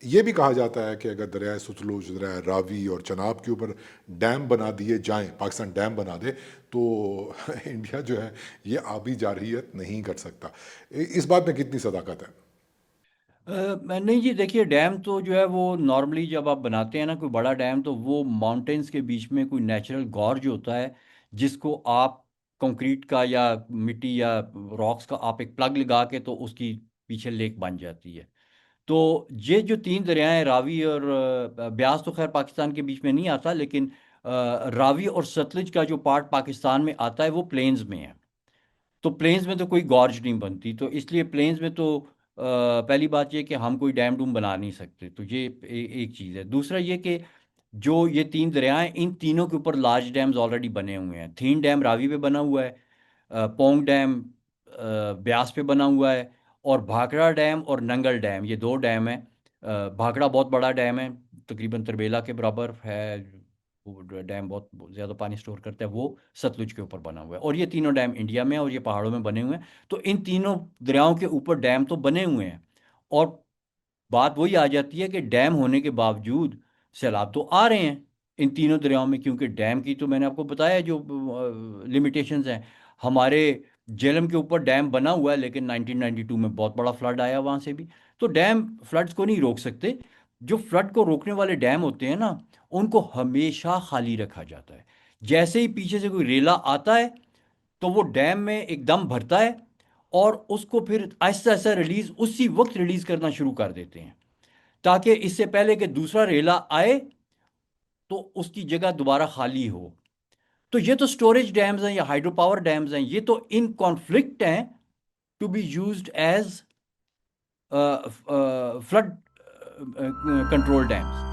یہ بھی کہا جاتا ہے کہ اگر دریائے ستلج، دریائے راوی اور چناب کے اوپر ڈیم بنا دیے جائیں، پاکستان ڈیم بنا دے، تو انڈیا جو ہے یہ آبی جارحیت نہیں کر سکتا. اس بات میں کتنی صداقت ہے؟ نہیں جی، دیکھیے ڈیم تو جو ہے وہ نارملی جب آپ بناتے ہیں نا کوئی بڑا ڈیم، تو وہ ماؤنٹینس کے بیچ میں کوئی نیچرل گارج ہوتا ہے جس کو آپ کنکریٹ کا یا مٹی یا راکس کا آپ ایک پلگ لگا کے تو اس کی پیچھے لیک بن جاتی ہے. تو یہ جو تین دریائیں راوی اور بیاس تو خیر پاکستان کے بیچ میں نہیں آتا، لیکن راوی اور ستلج کا جو پارٹ پاکستان میں آتا ہے وہ پلینز میں ہے. تو پلینز میں تو کوئی گارج نہیں بنتی، تو اس لیے پلینز میں تو پہلی بات یہ کہ ہم کوئی ڈیم ڈوم بنا نہیں سکتے. تو یہ ایک چیز ہے. دوسرا یہ کہ جو یہ تین دریائیں، ان تینوں کے اوپر لارج ڈیمز آلریڈی بنے ہوئے ہیں. تھین ڈیم راوی پہ بنا ہوا ہے، پونگ ڈیم بیاس پہ بنا ہوا ہے، اور بھاکڑا ڈیم اور ننگل ڈیم یہ دو ڈیم ہیں. بھاکڑا بہت بڑا ڈیم ہے، تقریباً تربیلا کے برابر ہے. وہ ڈیم بہت زیادہ پانی سٹور کرتا ہے، وہ ستلج کے اوپر بنا ہوا ہے. اور یہ تینوں ڈیم انڈیا میں اور یہ پہاڑوں میں بنے ہوئے ہیں. تو ان تینوں دریاؤں کے اوپر ڈیم تو بنے ہوئے ہیں، اور بات وہی آ جاتی ہے کہ ڈیم ہونے کے باوجود سیلاب تو آ رہے ہیں ان تینوں دریاؤں میں، کیونکہ ڈیم کی تو میں نے آپ کو بتایا جو لمیٹیشنز ہیں. ہمارے جیلم کے اوپر ڈیم بنا ہوا ہے، لیکن 1992 میں بہت بڑا فلڈ آیا وہاں سے بھی. تو ڈیم فلڈز کو نہیں روک سکتے. جو فلڈ کو روکنے والے ڈیم ہوتے ہیں نا، ان کو ہمیشہ خالی رکھا جاتا ہے. جیسے ہی پیچھے سے کوئی ریلا آتا ہے تو وہ ڈیم میں ایک دم بھرتا ہے، اور اس کو پھر آہستہ آہستہ ریلیز اسی وقت ریلیز کرنا شروع کر دیتے ہیں، تاکہ اس سے پہلے کہ دوسرا ریلا آئے تو اس کی جگہ دوبارہ خالی ہو. تو یہ تو سٹوریج ڈیمز ہیں یا ہائیڈرو پاور ڈیمز ہیں، یہ تو ان کانفلکٹ ہیں to be used as flood control dams.